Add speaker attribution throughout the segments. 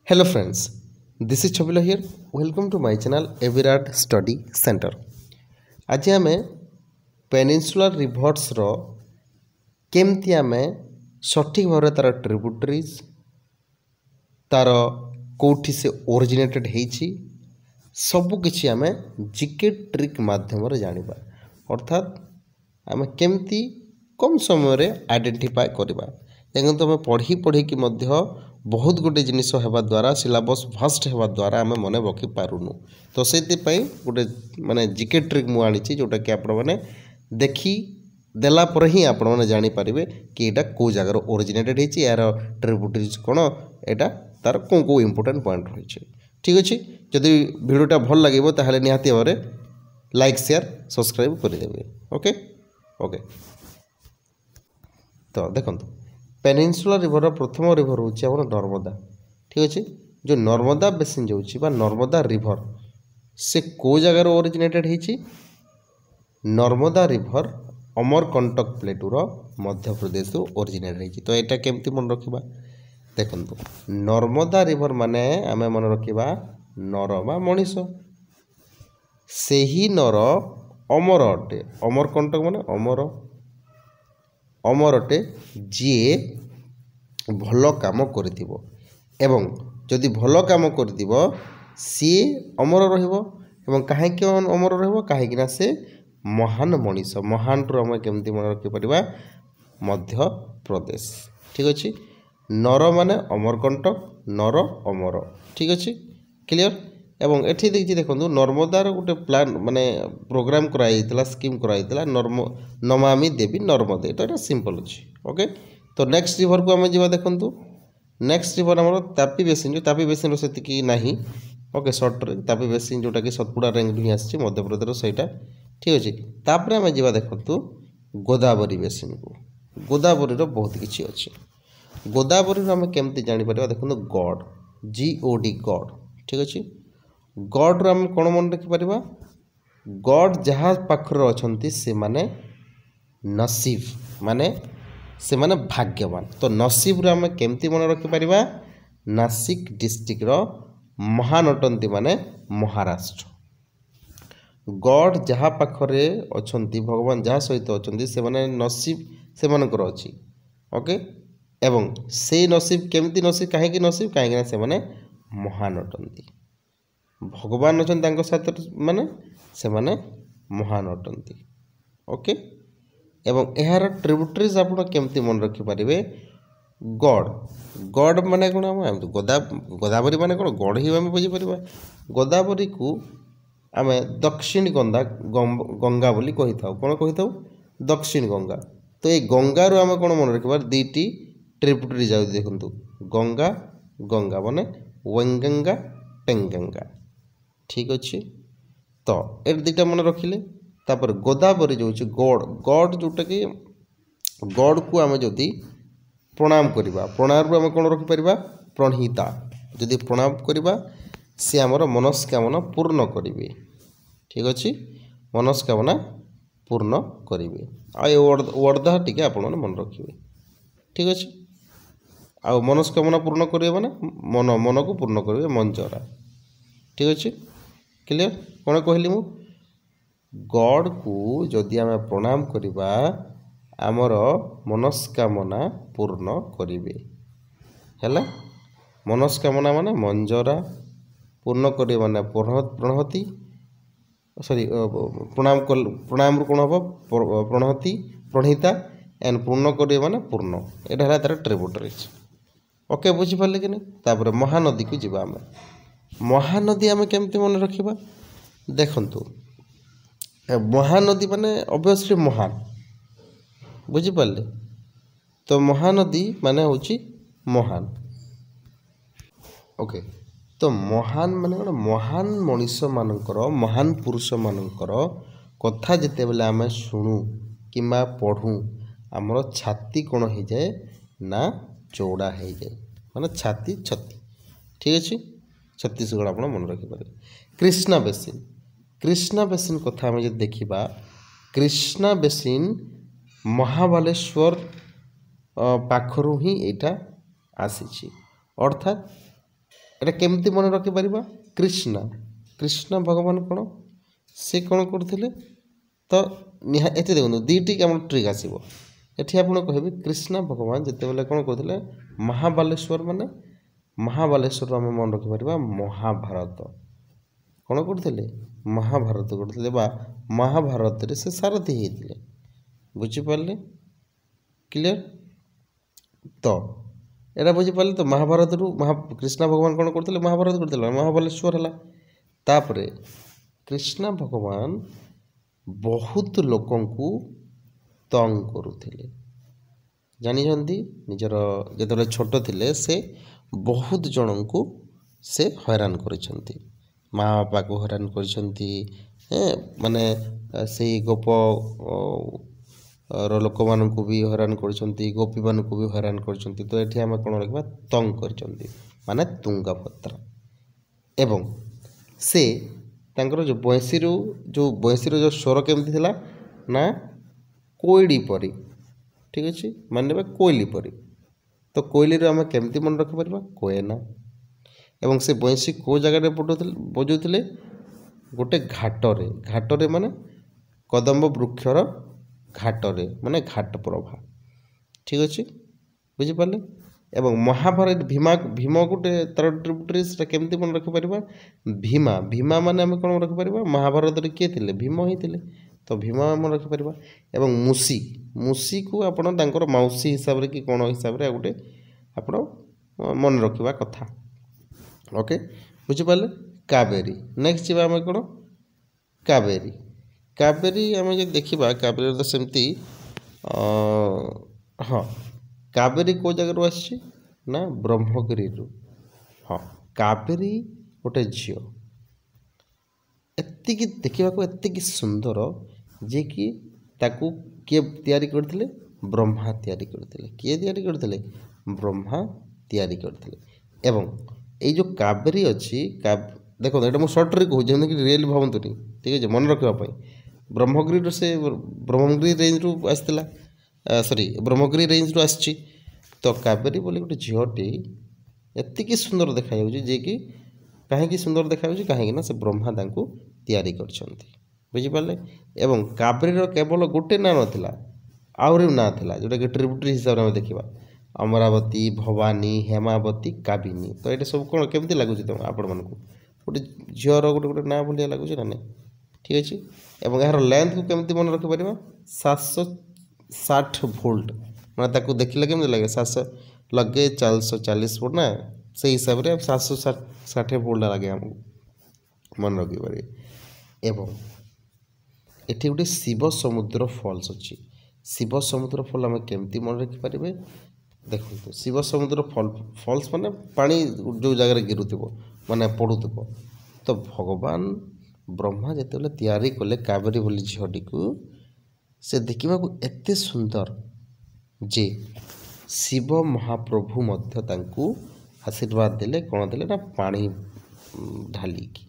Speaker 1: Hello friends, this is Chabila here. Welcome to my channel Evirad Study Center. आज आम peninsular reverse रो केमती आम सठिक भाव तार ट्रिब्यूटरीज तार कौटी से ओरिजिनेटेड होती सबकि आम जीके ट्रिक माध्यम जाना अर्थात आम केमती कम समय आइडेंटिफाई करवा देखो आम पढ़ी पढ़ी कि बहुत गोटे जिनिस होगा द्वारा सिलेबस फास्ट होगा द्वारा आम मन रखी पारुनु तो से गोटे माने जीके ट्रिक मुझे जोटा कि आपण मैंने देखी देला पर ही आपण मैंने जानीपर कि यहाँ कौ जगार ओरिजिनेटेड होती यार ट्रिब्यूटरीज कौन यहाँ तार कौन कौ इंपोर्टेंट पॉइंट रही ठीक अच्छे जदि भिडियोटा भल लगे ताहले निहाती भाव लाइक शेयर सब्सक्राइब करदे ओके ओके तो देखो पेनिनसुलर रिवर प्रथम रिवर हूँ नर्मदा ठीक अच्छे जो नर्मदा बेसिन जो नर्मदा रिवर से कौ जगार ओरिजिनेटेड होती नर्मदा रिवर अमरकंटक प्लेटूर मध्य प्रदेश ओरिजिनेट होती तो यहाँ केमती मन रखा देखो नर्मदा रिवर माने आम मन रखा नर बा मनीष से ही नर अमर अटे अमरकंटक माने अमर अमर अटे जी भल काम करिथिबो एवं जदि भल काम करिथिबो सी अमर रहिबो एवं काहेकि अमर रहिबो काहेकि ना से महान मनीष महान रु आम केमती मन रखि परिबा मध्य प्रदेश ठीक अछि नर माने अमरकंटक नर अमर ठीक अछि क्लियर एवं एठी देखि देखो नर्मदार गोटे प्लान माने प्रोग्राम कराइला स्कीम कराइला नमामि देवी नर्मदे तो सिंपल अच्छे ओके तो नेक्स्ट रिवर को आम जा देखु नेक्स्ट रिवर आम तापी बेसिन जो तापी बेसिन से ना ओके सर्ट्रे तापी बेसिन जोटा कि सतपुड़ा रेंज ही आसी मध्यप्रदेश सहीटा ठीक अच्छे तापर आम जा देखु गोदावरी बेसिन को गोदावरी बहुत किसी अच्छे गोदावरी आम केमती जापर देखो गॉड GOD गॉड ठीक अच्छे गॉड रो आम कौन मन रखिपर गॉड जहाँ पाखर अच्छा से माने नसीब माने से माने भाग्यवान तो नसीब रो आम केमती मन रखिपर नासिक डिस्ट्रिक्ट रो महान अटंती माने महाराष्ट्र गॉड जहाँ पाखरे अच्छा भगवान जहाँ सहित अच्छा से माने नसीब से मानकर अच्छी ओके एवं से नसीब केमती नसीब कहीं से माने महान अटंती भगवान अच्छा साथ माने से माने महान अटंती ओके एवं यार ट्रिब्यूटरीज आप केमती मन रखिपारे गॉड गॉड माने कौन आम गोदावरी माने कौन गॉड ही आम बुझीपर गोदावरी को आम दक्षिण गंगा बोली कही था कौन कही था दक्षिण गंगा तो ये गंगारू आम कौन मन रखा दुईटी ट्रिब्यूटरी जाऊ देखु गंगा गंगा माने वेंगंगा टेंगंगा ठीक अच्छे तो ये दुईटा मन रखिले तापर गोदावरी जो गॉड गॉड जोटा कि गॉड को आम जदि प्रणाम करवा प्रणाम आम कौन रखिपर प्रणहिता जदि प्रणाम करवा सी आमर मनस्कामना पूर्ण करेंगे ठीक अच्छे मनस्कामना पूर्ण करेंगे वर्धा टी आप मन रखिए ठीक अच्छे आ मनस्कामना पूर्ण करेंगे माने मन को पूर्ण करेंगे मंजरा ठीक अच्छे क्लियर कौन कहली मु गॉड को जदि आम प्रणाम करवा आमर मनस्कामना पूर्ण करेंगे है मनस्कामना माने मंजरा पूर्ण करे माने प्रणहति सॉरी प्रणाम कौन हम प्रणहति प्रणहिता एंड पूर्ण करे माने पूर्ण यहाँ है तार ट्रिब्यूटरीज ओके बुझीपारे कि नहीं महानदी को जीवा आम महानदी आम केमती मन रखा देखु महानदी माने ऑब्वियसली महान बुझीपारे तो महानदी माने हूँ महान ओके तो महान माने कौन महान मनीष मानकर महान पुरुष मानकर कथा जिते बेले आम शुणु कि पढ़ू आमर छाती कौन हो जाए ना चौड़ा हो जाए माने छाती छती ठीक अच्छे छत्तीसगढ़ आप मन रखिपारे कृष्णा बेसिन कथा आम जो देखा कृष्णा बेसिन महाबालेश्वर पाखरु ही यहाँ आसी अर्थात এটা କେମିତି ମନେ ରଖିପାରିବା? କୃଷ୍ଣ ଭଗବାନ କ'ଣ ସେ କ'ଣ କରୁଥିଲେ? ତ ଏଠି ଦେଖନ୍ତୁ ଦୁଇଟି ଆମର ଟ୍ରିକ୍ ଆସିବ। ଏଠି ଆପଣ କହିବେ କୃଷ୍ଣ ଭଗବାନ ଯେତେବେଳେ କ'ଣ କରୁଥିଲେ ମହାବାଲେଶ୍ୱର ମାନେ ମହାବାଲେଶ୍ୱରରୁ ଆମେ ମନେ ରଖିପାରିବା ମହାଭାରତ କ'ଣ କରୁଥିଲେ? ମହାଭାରତ କରୁଥିଲେ ବା ମହାଭାରତରେ ସେ ସାରଥୀ ହେଇଥିଲେ। ବୁଝିପାରିଲେ? କ୍ଲିଅର? ତ ଏଇଟା ବୁଝିପାରିଲେ ତ ମହାଭାରତରୁ କୃଷ୍ଣ ଭଗବାନ କ'ଣ କରୁଥିଲେ? ମହାଭାରତ କରୁଥିଲେ, ମହାବାଲେଶ୍ୱର ହେଲା। ତାପରେ କୃଷ୍ଣ ଭଗବାନ ବହୁତ ଲୋକଙ୍କୁ ତଙ୍ଗ କରୁଥିଲେ। ଜାଣିଛନ୍ତି ନିଜର ଯେତେବେଳେ ଛୋଟ ଥିଲେ ସେ ବହୁତ ଜଣଙ୍କୁ ସେ ହଇରାଣ କରିଛନ୍ତି। ମା ବାପାକୁ ହଇରାଣ କରିଛନ୍ତି, ମାନେ ସେଇ ର ଲୋକମାନଙ୍କୁ ବି ହଇରାଣ କରିଛନ୍ତି, ଗୋପୀମାନଙ୍କୁ ବି ହଇରାଣ କରିଛନ୍ତି। ତ ଏଠି ଆମେ କ'ଣ ରଖିବା? ତଙ୍ଗ କରିଛନ୍ତି ମାନେ ତୁଙ୍ଗଭଦ୍ର। ଏବଂ ସେ ତାଙ୍କର ଯେଉଁ ବଂଶୀର ଯେଉଁ ସ୍ୱର କେମିତି ଥିଲା ନା କୋଇଲି ପରି। ଠିକ୍ ଅଛି, ମାନେ ନେବା କୋଇଲି ପରି। ତ କୋଇଲିରୁ ଆମେ କେମିତି ମନେ ରଖିପାରିବା? କୋଏନା। ଏବଂ ସେ ବଂଶୀ କେଉଁ ଜାଗାରେ ବଜାଉଥିଲେ? ଗୋଟେ ଘାଟରେ ମାନେ କଦମ୍ବ ବୃକ୍ଷର ଘାଟରେ, ମାନେ ଘାଟ ପ୍ରଭା। ଠିକ୍ ଅଛି, ବୁଝିପାରିଲେ? ଏବଂ ମହାଭାରତ ଭୀମ ଗୋଟେ ତାର ଟ୍ରିବ୍ୟୁଟରି, ସେଟା କେମିତି ମନେ ରଖିପାରିବା? ଭୀମା ମାନେ ଆମେ କ'ଣ ରଖିପାରିବା? ମହାଭାରତରେ କିଏ ଥିଲେ? ଭୀମ ହିଁ ଥିଲେ। ତ ଭୀମ ଆମେ ରଖିପାରିବା। ଏବଂ ମୁସିକୁ ଆପଣ ତାଙ୍କର ମାଉସୀ ହିସାବରେ କି କ'ଣ ହିସାବରେ ଗୋଟେ ଆପଣ ମନେ ରଖିବା କଥା। ଓକେ, ବୁଝିପାରିଲେ? କାବେରୀ। ନେକ୍ସଟ ଯିବା ଆମେ କ'ଣ? କାବେରୀ ଆମେ ଯଦି ଦେଖିବା କାବେରୀ ତ ସେମିତି ହଁ, କାବେରୀ କେଉଁ ଜାଗାରୁ ଆସିଛି ନା ବ୍ରହ୍ମଗିରିରୁ। ହଁ, କାବେରୀ ଗୋଟେ ଝିଅ, ଏତିକି ଦେଖିବାକୁ ଏତିକି ସୁନ୍ଦର ଯିଏକି ତାକୁ କିଏ ତିଆରି କରିଥିଲେ? ବ୍ରହ୍ମା ତିଆରି କରିଥିଲେ। କିଏ ତିଆରି କରିଥିଲେ? ବ୍ରହ୍ମା ତିଆରି କରିଥିଲେ। ଏବଂ ଏଇ ଯେଉଁ କାବେରୀ ଅଛି, ଦେଖନ୍ତୁ ଏଇଟା ମୁଁ ସର୍ଟରେ କହୁଛି, ଯେମିତିକି ରିଏଲି ଭାବନ୍ତୁନି। ଠିକ୍ ଅଛି, ମନେ ରଖିବା ପାଇଁ। ବ୍ରହ୍ମଗିରିରୁ ସେ ବ୍ରହ୍ମଗିରି ରେଞ୍ଜରୁ ଆସିଥିଲା, ବ୍ରହ୍ମଗିରି ରେଞ୍ଜରୁ ଆସିଛି। ତ କାବେରୀ ବୋଲି ଗୋଟେ ଝିଅଟି ଏତିକି ସୁନ୍ଦର ଦେଖାଯାଉଛି, ଯିଏକି କାହିଁକି ସୁନ୍ଦର ଦେଖାଯାଉଛି? କାହିଁକି ନା ସେ ବ୍ରହ୍ମା ତାଙ୍କୁ ତିଆରି କରିଛନ୍ତି। ବୁଝିପାରିଲେ? ଏବଂ କାବେରୀର କେବଳ ଗୋଟେ ନାଁ ନଥିଲା, ଆହୁରି ନାଁ ଥିଲା, ଯେଉଁଟାକି ଟ୍ରିବ୍ୟୁଟରି ହିସାବରେ ଆମେ ଦେଖିବା। ଅମରାବତୀ, ଭବାନୀ, ହେମାବତୀ, କାବିନୀ। ତ ଏଇଟା ସବୁ କ'ଣ କେମିତି ଲାଗୁଛି ଆପଣମାନଙ୍କୁ? ଗୋଟେ ଝିଅର ଗୋଟେ ନାଁ ଭଳିଆ ଲାଗୁଛି ନା ନାହିଁ? ଠିକ୍ ଅଛି। ଏବଂ ଏହାର ଲେନ୍ଥକୁ କେମିତି ମନେ ରଖିପାରିବା? 760 ଭୋଲ୍ଟ। ମାନେ ତାକୁ ଦେଖିଲେ କେମିତି ଲାଗେ? 700 ଲଗେ 440 ଭୋଲ୍ଟ ନା, ସେଇ ହିସାବରେ 760 ଭୋଲ୍ଟ ଲାଗେ ଆମକୁ, ମନେ ରଖିପାରିବେ। ଏବଂ ଏଠି ଗୋଟେ ଶିବ ସମୁଦ୍ର ଫଲ୍ସ ଅଛି। ଶିବ ସମୁଦ୍ର ଫଲ୍ ଆମେ କେମିତି ମନେ ରଖିପାରିବେ? ଦେଖନ୍ତୁ, ଶିବ ସମୁଦ୍ର ଫଲ୍ସ ମାନେ ପାଣି ଯେଉଁ ଜାଗାରେ ଗିରୁଥିବ, ମାନେ ପଡ଼ୁଥିବ। ତ ଭଗବାନ ବ୍ରହ୍ମା ଯେତେବେଳେ ତିଆରି କଲେ କାବେରୀ ବୋଲି ଝିଅଟିକୁ, ସେ ଦେଖିବାକୁ ଏତେ ସୁନ୍ଦର ଯେ ଶିବ ମହାପ୍ରଭୁ ମଧ୍ୟ ତାଙ୍କୁ ଆଶୀର୍ବାଦ ଦେଲେ। କ'ଣ ଦେଲେ ନା ପାଣି ଢାଲିକି।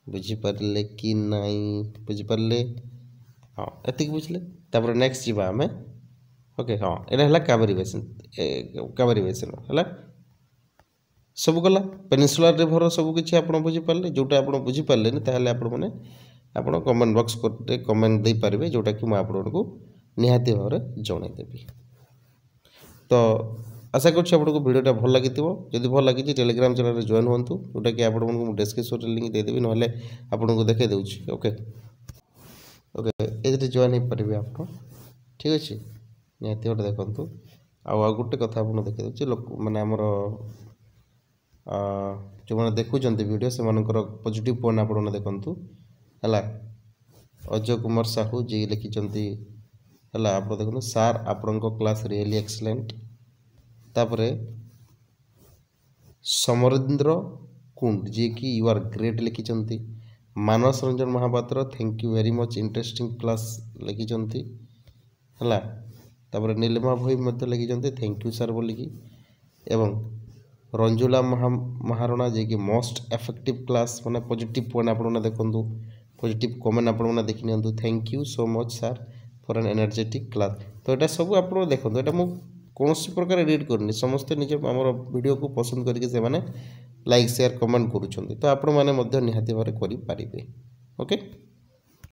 Speaker 1: ବୁଝିପାରିଲେ କି ନାହିଁ? ବୁଝିପାରିଲେ? ହଁ, ଏତିକି ବୁଝିଲେ। ତାପରେ ନେକ୍ସଟ ଯିବା ଆମେ। ଓକେ, ହଁ, ଏଇଟା ହେଲା କାବେରୀ ବେସିନ୍ ହେଲା। ସବୁ ଗଲା ପେନିନସୁଲାର ରିଭର ସବୁ କିଛି ଆପଣ ବୁଝିପାରିଲେ। ଯେଉଁଟା ଆପଣ ବୁଝିପାରିଲେନି ତାହେଲେ ଆପଣ କମେଣ୍ଟ ବକ୍ସରେ କମେଣ୍ଟ ଦେଇପାରିବେ, ଯେଉଁଟାକି ମୁଁ ଆପଣଙ୍କୁ ନିହାତି ଭାବରେ ଜଣାଇଦେବି। ତ ଆଶା କରୁଛି ଆପଣଙ୍କୁ ଭିଡ଼ିଓଟା ଭଲ ଲାଗିଥିବ। ଯଦି ଭଲ ଲାଗିଛି ଟେଲିଗ୍ରାମ ଚ୍ୟାନେଲରେ ଜଏନ୍ ହୁଅନ୍ତୁ, ଯେଉଁଟାକି ଆପଣଙ୍କୁ ମୁଁ ଡେସ୍କ୍ରିପସନରେ ଲିଙ୍କ୍ ଦେଇଦେବି, ନହେଲେ ଆପଣଙ୍କୁ ଦେଖାଇ ଦେଉଛି। ଓକେ, ଏଥିରେ ଜଏନ୍ ହେଇପାରିବେ ଆପଣ। ଠିକ୍ ଅଛି, ନିହାତି ଗୋଟେ ଦେଖନ୍ତୁ। ଆଉ ଗୋଟେ କଥା ଆପଣ ଦେଖାଇ ଦେଉଛି, ମାନେ ଆମର ଯେଉଁମାନେ ଦେଖୁଛନ୍ତି ଭିଡ଼ିଓ, ସେମାନଙ୍କର ପଜିଟିଭ୍ ପଏଣ୍ଟ ଆପଣମାନେ ଦେଖନ୍ତୁ ହେଲା। ଅଜୟ କୁମାର ସାହୁ ଯିଏ ଲେଖିଛନ୍ତି ହେଲା, ଆପଣ ଦେଖନ୍ତୁ, ସାର୍ ଆପଣଙ୍କ କ୍ଲାସ୍ ରିଏଲି ଏକ୍ସଲେଣ୍ଟ। ତାପରେ ସମରେନ୍ଦ୍ର କୁଣ୍ଡ ଯିଏକି ୟୁ ଆର୍ ଗ୍ରେଟ୍ ଲେଖିଛନ୍ତି। Manas Ranjan Mohapatra thank you very much, interesting class ଲେଖିଛନ୍ତି ହେଲା। ତାପରେ ନୀଳିମା ଭୋଇ ମଧ୍ୟ ଲେଖିଛନ୍ତି ଥ୍ୟାଙ୍କ ୟୁ ସାର୍ ବୋଲିକି। ଏବଂ ରଞ୍ଜୁଲା ମହାରଣା ଯିଏକି ମୋଷ୍ଟ ଏଫେକ୍ଟିଭ୍ କ୍ଲାସ୍, ମାନେ ପଜିଟିଭ୍ ପଏଣ୍ଟ ଆପଣମାନେ ଦେଖନ୍ତୁ, ପଜିଟିଭ୍ କମେଣ୍ଟ ଆପଣମାନେ ଦେଖି ନିଅନ୍ତୁ। Thank you so much sir for an energetic class. ତ ଏଇଟା ସବୁ ଆପଣ ଦେଖନ୍ତୁ, ଏଇଟା ମୁଁ कौन प्रकार एडिट करनी समस्ते निज आम वीडियो को पसंद करके लाइक शेयर कमेंट करुँच तो आपण मैंने निहाती भाव करें ओके।